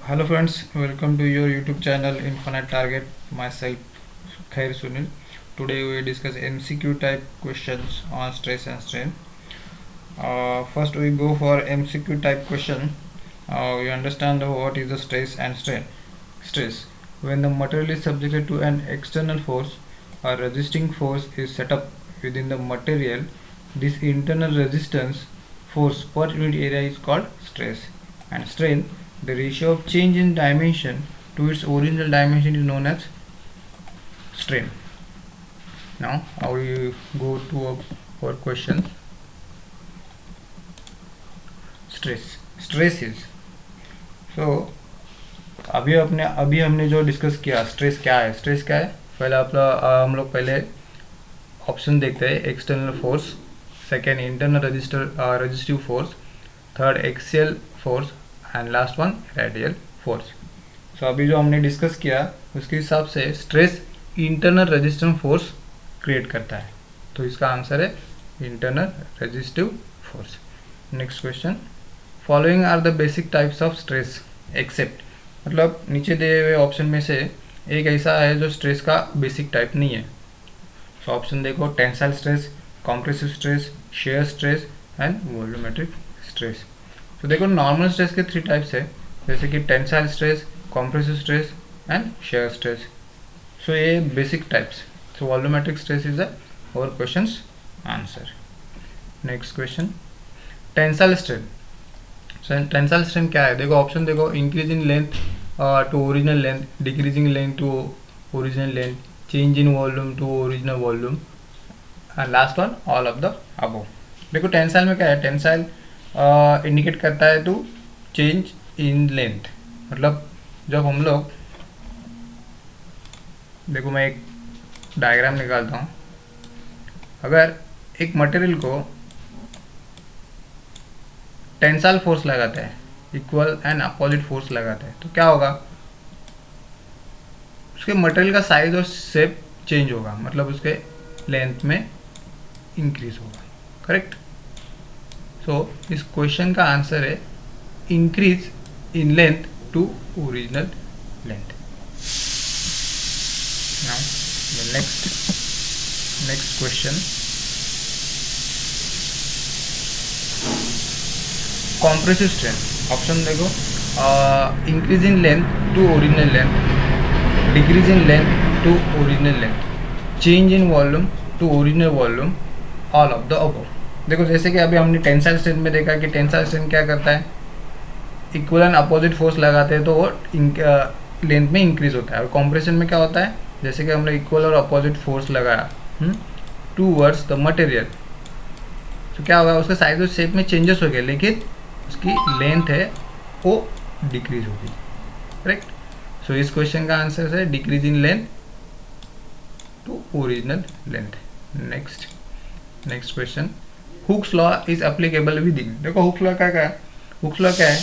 Hello friends, welcome to your YouTube channel Infinite Target. Myself Khair Sunil. Today we discuss MCQ type questions on stress and strain. First we go for MCQ type question. We understand what is the stress and strain. Stress: when the material is subjected to an external force, a resisting force is set up within the material. This internal resistance force per unit area is called stress. And strain: the ratio of change in dimension to its original dimension is known as strain. Now I will go to our question. Stress is so अभी हमने जो discuss किया stress क्या है पहले हम लोग पहले ऑप्शन देखते हैं external force, second internal resistive force, third axial force and last one radial force. So अभी जो हमने डिस्कस किया उसके हिसाब से stress internal resistive force create करता है, तो इसका आंसर है internal resistive force. Next question, following are the basic types of stress except, मतलब नीचे दिए हुए ऑप्शन में से एक ऐसा है जो स्ट्रेस का बेसिक टाइप नहीं है. सो ऑप्शन देखो, tensile stress, compressive stress, shear stress and volumetric stress. तो देखो नॉर्मल स्ट्रेस के 3 टाइप्स है, जैसे कि tensile stress, compressive stress and shear stress. So ये basic types. So volumetric stress is our questions answer. Next question, tensile strain. Tensile strain क्या है? देखो ऑप्शन देखो, increase in length to original length, decreasing length to original length, change in volume to original volume and last one all of the above. देखो tensile में क्या है, tensile indicate करता है टू चेंज इन लेंथ. मतलब जब हम लोग, देखो मैं एक डायग्राम निकालता हूँ. अगर एक मटेरियल को टेंसाइल फोर्स लगाता है, इक्वल एंड अपोजिट फोर्स लगाता है, तो क्या होगा, उसके मटेरियल का साइज और शेप चेंज होगा, मतलब उसके लेंथ में इंक्रीज होगा. करेक्ट. सो इस क्वेश्चन का आंसर है increase in length to original length. Now next question, compressive strain. Option देखो, increase in length to original length, decrease in length to original length, change in volume to original volume, all of the above. देखो जैसे कि अभी हमने tensile strain में देखा कि tensile strain क्या करता है, इक्वल एंड अपोजिट फोर्स लगाते हैं तो वो लेंथ में इंक्रीज होता है. और कॉम्प्रेशन में क्या होता है, जैसे कि हमने इक्वल और अपोजिट फोर्स लगाया टूवर्ड्स द मटेरियल, तो क्या होगा, उसका साइज और शेप में चेंजेस हो गए, लेकिन उसकी लेंथ है वो डिक्रीज होगी. करेक्ट. सो इस क्वेश्चन का आंसर है decrease in length to original length. Next question, Hooke's law is applicable within. देखो हुक्स लॉ क्या है, हुक्स लॉ क्या है,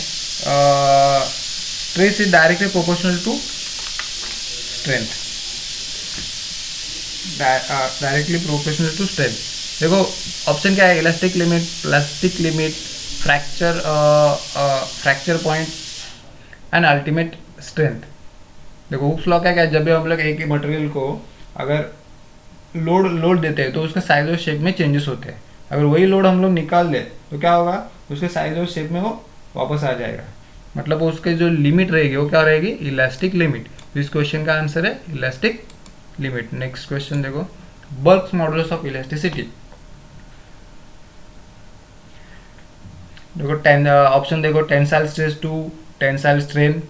stress is directly proportional to strength, directly proportional to strength. देखो option क्या है, elastic limit, plastic limit, fracture point and ultimate strength. देखो Hooke's law क्या है, जब भी हम लोग एक ही मटेरियल को अगर लोड देते हैं तो उसका साइज और शेप में चेंजेस होते हैं. अगर वही लोड हम लोग निकाल दें तो क्या होगा, उसके साइज और शेप में वो वापस आ जाएगा, मतलब उसके जो लिमिट रहेगी वो क्या रहेगी, इलास्टिक लिमिट. तो इस क्वेश्चन का आंसर है इलास्टिक लिमिट. नेक्स्ट क्वेश्चन देखो, बर्क्स मॉडुलस ऑफ इलास्टिसिटी. देखो ऑप्शन देखो, tensile stress to tensile strain,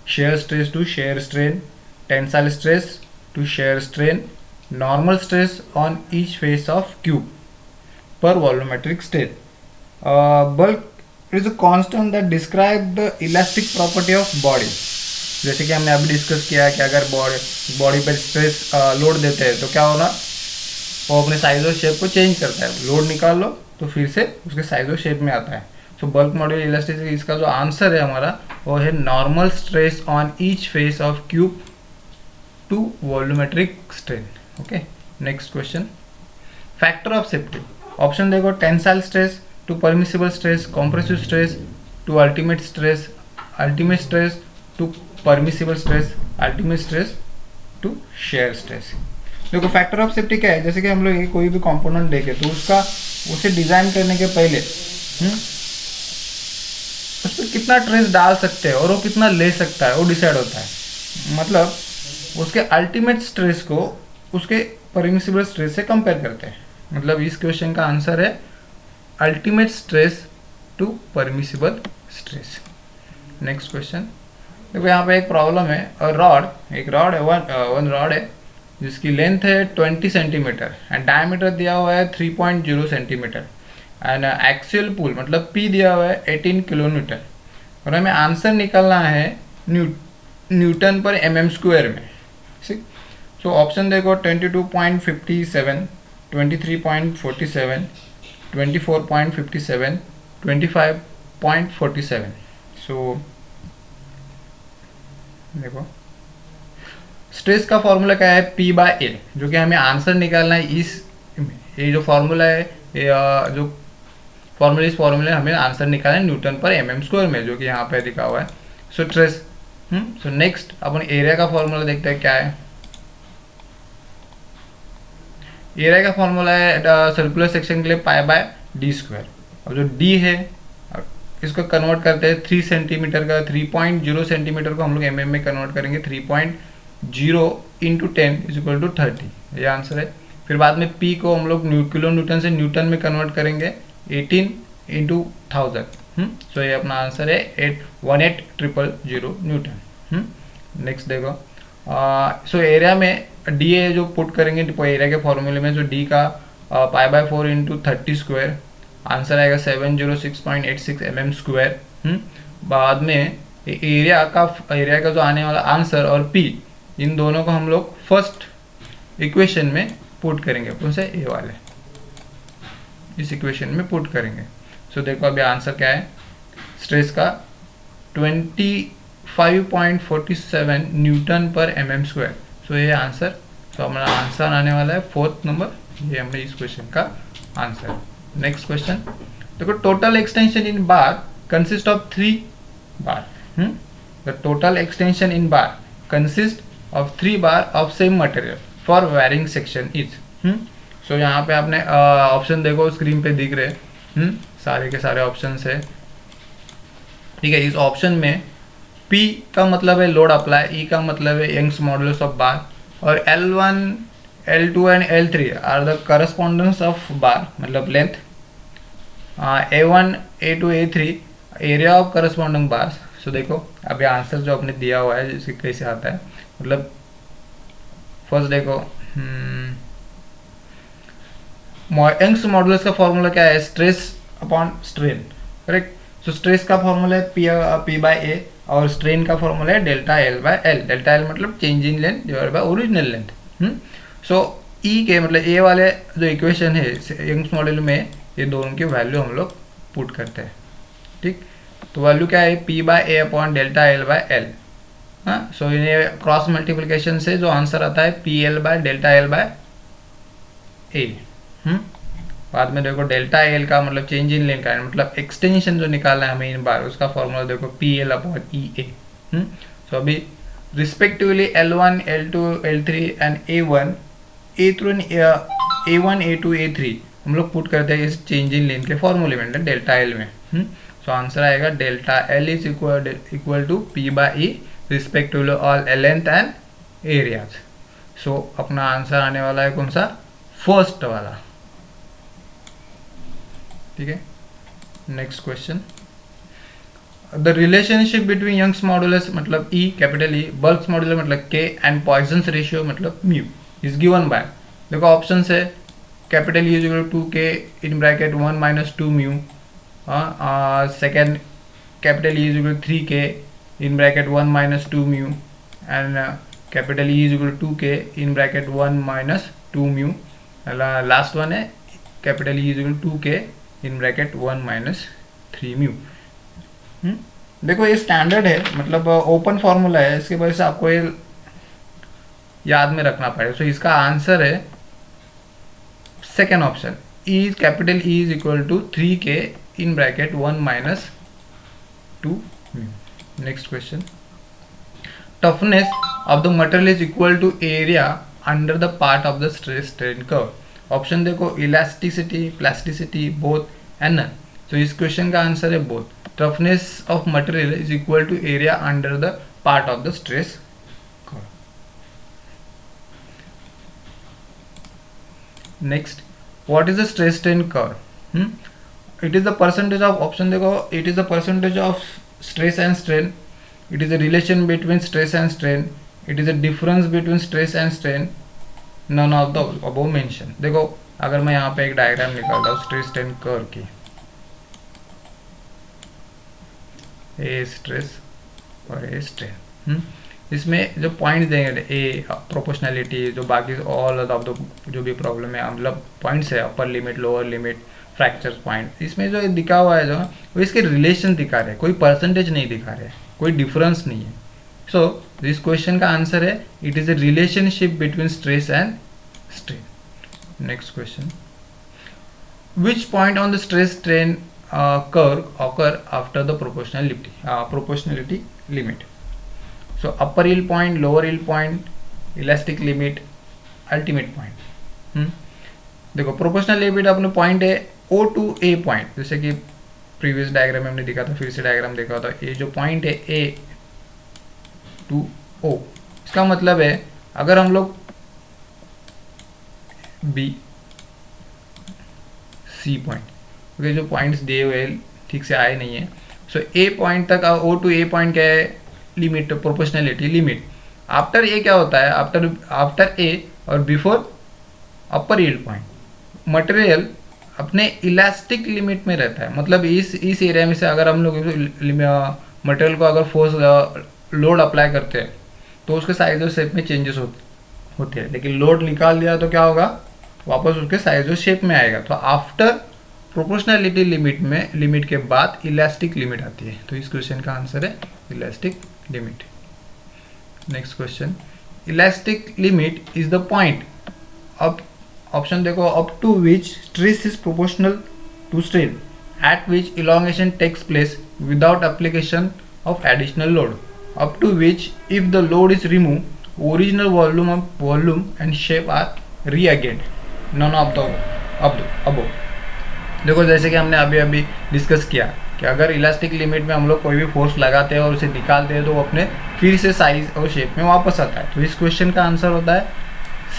shear stress to shear strain, tensile stress to shear strain, normal stress on each face of cube per volumetric strain. Bulk is a constant that describe the elastic property of body. जैसे कि हमने अभी discuss किया कि अगर body पर stress load देते हैं तो क्या होगा, वो अपने साइज और शेप को चेंज करता है. लोड निकाल लो तो फिर से उसके साइज और शेप में आता है. सो बल्क मॉड्यूलर इलास्टिसिटी, इसका जो आंसर है हमारा वो है normal stress on each face of cube to volumetric strain. Okay. Next question, factor of safety. Option देखो, tensile stress to permissible stress, compressive stress to ultimate stress to permissible stress, ultimate stress to shear stress. देखो factor of safety क्या है, जैसे कि हम लोग ये कोई भी कंपोनेंट देखें तो उसे डिज़ाइन करने के पहले उस पर कितना ट्रेस डाल सकते हैं और वो कितना ले सकता है वो डिसाइड होता है। मतलब उसके अल्टीमेट स्ट्रेस को उसके परमिसिबल स्ट्रेस से कंपेयर करते हैं। मतलब इस क्वेश्चन का आंसर है ultimate stress to permissible stress. Next question देखो, यहाँ पे एक प्रॉब्लम है, एक रॉड है, वन रॉड है जिसकी लेंथ है 20 सेंटीमीटर एंड डायमीटर दिया हुआ है 3.0 सेंटीमीटर एंड एक्सियल पुल मतलब P दिया हुआ है 18 किलो न्यूटन और हमें आंसर निकालना है न्यूटन पर mm² में। ठीक, सो ऑप्शन देखो 22.57, 23.47, 24.57, 25.47। सो देखो स्ट्रेस का फॉर्मूला क्या है, P/A, जो कि हमें आंसर निकालना है। ये जो फॉर्मूला है, जो फॉर्मूला, इस फॉर्मूले हमें आंसर निकालना है न्यूटन पर mm² में, जो कि यहाँ पे लिखा हुआ है। सो स्ट्रेस सो नेक्स्ट अपन एरिया का फॉर्मूला देखते हैं क्या है। एरिया का फॉर्मूला है सर्कुलर सेक्शन के लिए π/d²। और जो d है इसको कन्वर्ट करते हैं 3 सेंटीमीटर का, 3.0 सेंटीमीटर को हम लोग mm में कन्वर्ट करेंगे, 3.0 इंटू 10 इज इक्वल टू 30, ये आंसर है। फिर बाद में p को हम लोग किलो न्यूटन से न्यूटन में कन्वर्ट करेंगे, 18 इंटू 1000। सो ये अपना आंसर है 18,000 न्यूटन। नेक्स्ट देखो, सो एरिया में डी ए जो पुट करेंगे एरिया के फॉर्मूले में, जो डी का π/4 इंटू 30², आंसर आएगा 706.86 mm²। बाद में एरिया का जो आने वाला आंसर और पी, इन दोनों को हम लोग फर्स्ट इक्वेशन में पुट करेंगे, कौन से ए वाले, इस इक्वेशन में पुट करेंगे। सो देखो अभी आंसर क्या है, स्ट्रेस का 25.47 न्यूटन पर mm²। सो ये आंसर, तो हमारा आंसर आने वाला है 4th नंबर, ये हमने इस क्वेश्चन का आंसर। नेक्स्ट क्वेश्चन देखो, total extension in bar consist of 3 bar. The total extension in bar consist of 3 bar of same material for varying section is. सो यहाँ पे आपने ऑप्शन देखो स्क्रीन पे दिख रहे, सारे के सारे ऑप्शन है। ठीक है, इस ऑप्शन में P का मतलब है लोड अप्लाई, E का मतलब है यंग्स मॉडुलस ऑफ बार, और L1, L2 and L3 are the correspondence of bar मतलब length. A1, A2, A3 area of corresponding bars. So देखो अभी आंसर जो आपने दिया हुआ है इसके कैसे आता है, मतलब फर्स्ट देखो यंग्स मॉडुलस का फॉर्मूला क्या है, stress upon strain, correct. So stress का फॉर्मूला है P/A और स्ट्रेन का फॉर्मूला है ΔL/L। डेल्टा एल मतलब change in length divide by original length. So E के मतलब ए वाले जो इक्वेशन है यंग्स मॉडल में, ये दोनों की वैल्यू हम लोग पुट करते हैं। ठीक, तो वैल्यू क्या है, P/A अपॉन ΔL/L। हाँ, सो ये क्रॉस मल्टीप्लिकेशन से जो आंसर आता है PL/ΔL/A। बाद में देखो डेल्टा एल का मतलब चेंज इन लेंथ का मतलब एक्सटेंशन जो निकालना है हमें इन बार, उसका फॉर्मूला देखो PL/EA। सो अभी respectively L1, L2, L3 and A1, A1, A2, A3 हम लोग पुट करते हैं इस चेंज इन लेंथ के फॉर्मूले में डेल्टा एल में। सो आंसर आएगा delta L is equal to P/E respectively all length and areas. So अपना आंसर आने वाला है कौन सा, फर्स्ट वाला। ठीक है, next question, the relationship between Young's modulus मतलब E, capital E, bulk modulus मतलब K एंड पॉइजन्स रेशियो मतलब म्यू इज गिवन बाय। देखो ऑप्शन है capital E is equal to K in bracket 1 minus 2 mu, second capital E is equal 3K in bracket 1 minus 2 mu and capital E is equal to 2K in bracket 1 minus 2 mu. Last one है capital E is equal 2K in bracket 1 minus 3 mu. देखो ये standard है, मतलब open formula है, इसके वजह से आपको ये याद में रखना पड़ेगा। सो इसका आंसर है second option, capital E is equal to 3K in bracket 1 minus 2 mu. Next question, toughness of the material is equal to area under the part of the stress strain curve. Option देखो elasticity, plasticity, both and none. तो इस question का answer है both. Toughness of material is equal to area under the part of the stress curve. Next, what is the stress strain curve? It is the percentage of, option देखो, it is the percentage of stress and strain. It is a relation between stress and strain. It is a difference between stress and strain. None of the above mentioned. देखो अगर मैं यहाँ पे एक diagram निकालता हूँ stress strain curve की, ए stress और ए स्ट्रेन, इसमें जो पॉइंट्स देंगे ए प्रोपोर्शनैलिटी, जो बाकी ऑल ऑफ द जो भी प्रॉब्लम है, मतलब पॉइंट्स है, upper limit, lower limit, fracture point, इसमें जो दिखा हुआ है जो वो इसके रिलेशन दिखा रहे हैं, कोई परसेंटेज नहीं दिखा रहे हैं, कोई डिफरेंस नहीं है. सो दिस क्वेश्चन का आंसर है it is a relationship between stress and strain. Next question, which point on the stress strain curve occur after the proportionality limit? So upper hill point, lower hill point, elastic limit, ultimate point. देखो proportional limit अपने point है O two ए point, जैसे कि previous diagram में हमने देखा था, फिर से डायग्राम देखा था. ये जो पॉइंट है ए टू ओ, इसका मतलब है अगर हम लोग बी सी पॉइंट, क्योंकि जो पॉइंट्स दिए हुए ठीक से आए नहीं है, सो ए पॉइंट तक, ओ टू ए पॉइंट क्या है, limit, proportionality limit. After a क्या होता है, आफ्टर ए और बिफोर अपर यील्ड पॉइंट, मटेरियल अपने इलास्टिक लिमिट में रहता है. मतलब इस एरिया में से अगर हम लोग मटेरियल को अगर फोर्स लोड अप्लाई करते हैं तो उसके साइज और शेप में चेंजेस होते हैं, लेकिन लोड निकाल दिया तो क्या होगा, वापस उसके साइज और शेप में आएगा. तो आफ्टर प्रोपोर्शनैलिटी लिमिट के बाद इलास्टिक लिमिट आती है. तो इस क्वेश्चन का आंसर है elastic limit. Next question, elastic limit is the point अब, ऑप्शन देखो, up to which stress is proportional to strain, at which elongation takes place without application of additional load, up to which if the load is remove original volume and shape are regained. None of the above. देखो जैसे कि हमने अभी discuss किया कि अगर elastic limit में हम लोग कोई भी फोर्स लगाते हैं और उसे निकालते हैं तो वो अपने फिर से साइज और शेप में वापस आता है. तो इस क्वेश्चन का आंसर होता है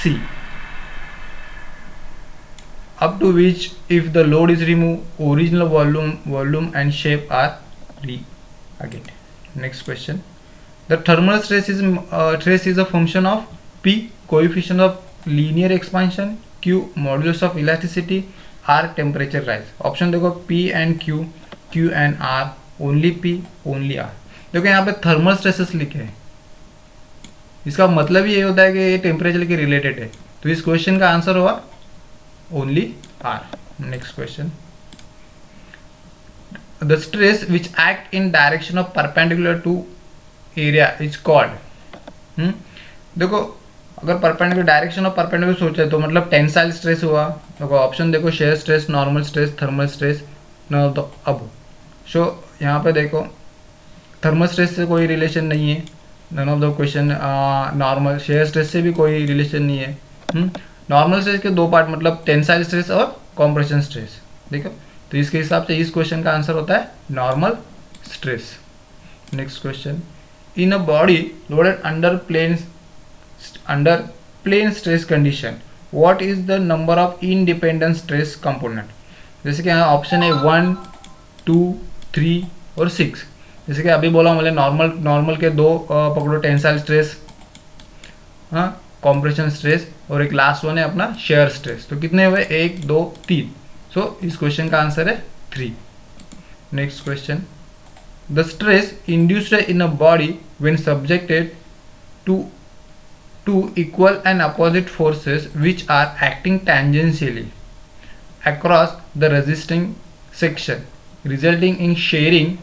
सी. Up to which if the load is removed original volume and shape are re-again. Next question, the thermal stress is a function of P, coefficient of linear expansion, Q, modulus of elasticity, R, temperature rise. Option देखो P and Q and R, only P, only R. देखो यहाँ पे thermal stresses लिखे हैं, इसका मतलब ये होता है कि ये टेम्परेचर के रिलेटेड है. तो इस क्वेश्चन का आंसर होगा only R. Next question, the stress which act in direction of perpendicular to area is called. देखो अगर परपेंडिकुलर डायरेक्शन ऑफ परपेंडिकुलर सोचे तो मतलब टेंसाइल स्ट्रेस हुआ. देखो ऑप्शन देखो, shear stress, normal stress, thermal stress, none of the above. So यहाँ पे देखो थर्मल स्ट्रेस से कोई रिलेशन नहीं है, non of the question. Normal shear stress से भी कोई रिलेशन नहीं है. नॉर्मल स्ट्रेस के दो पार्ट, मतलब टेंसाइल स्ट्रेस और कॉम्प्रेशन स्ट्रेस. देखो तो इसके हिसाब से इस क्वेश्चन का आंसर होता है normal stress. Next question, in a body loaded under plane stress condition what is the number of independent stress component? जैसे कि यहाँ ऑप्शन है 1, 2, 3 और 6. जैसे कि अभी बोला मतलब नॉर्मल के दो पकड़ो, टेंसाइल स्ट्रेस, हाँ, कॉम्प्रेशन स्ट्रेस, और एक लास्ट वन है अपना शेयर स्ट्रेस. तो कितने हुए, 1, 2, 3. सो इस क्वेश्चन का आंसर है 3. Next question, the stress induced in a body when subjected to equal and opposite forces which are acting tangentially across the resisting section resulting in shearing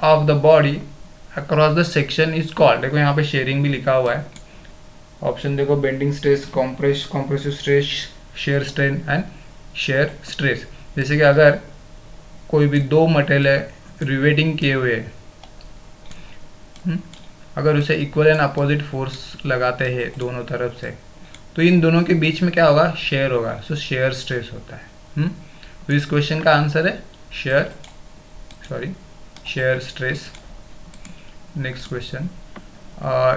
of the body across the section is called. देखो यहाँ पे sharing भी लिखा हुआ है. Option देखो, bending stress, compressive stress, shear strain and shear stress. जैसे कि अगर कोई भी दो मटेरियल है रिवेटिंग किए हुए, अगर उसे इक्वल एंड अपोजिट फोर्स लगाते हैं दोनों तरफ से, तो इन दोनों के बीच में क्या होगा, शेयर होगा, सो शेयर स्ट्रेस होता है। तो इस क्वेश्चन का आंसर है shear stress. Next question,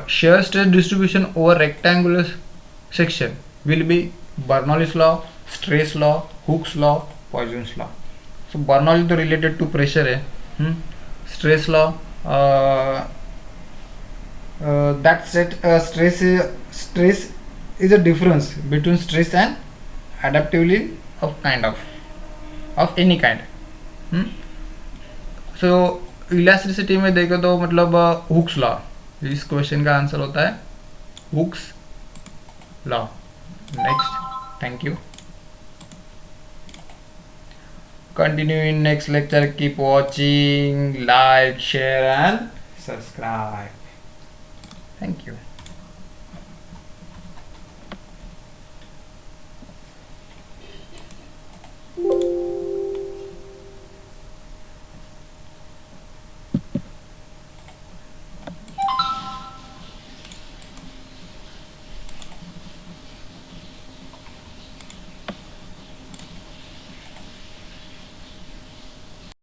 shear stress distribution over rectangular section will be Bernoulli's law, stress law, Hooke's law, Poisson's law. So Bernoulli तो related to pressure है, stress law that set stress is a difference between stress and adaptively of any kind. So elasticity में देखो तो मतलब Hooke's law, इस question का answer होता है Hooke's law. Next, thank you. Continue in next lecture, keep watching, like, share and subscribe. Thank you.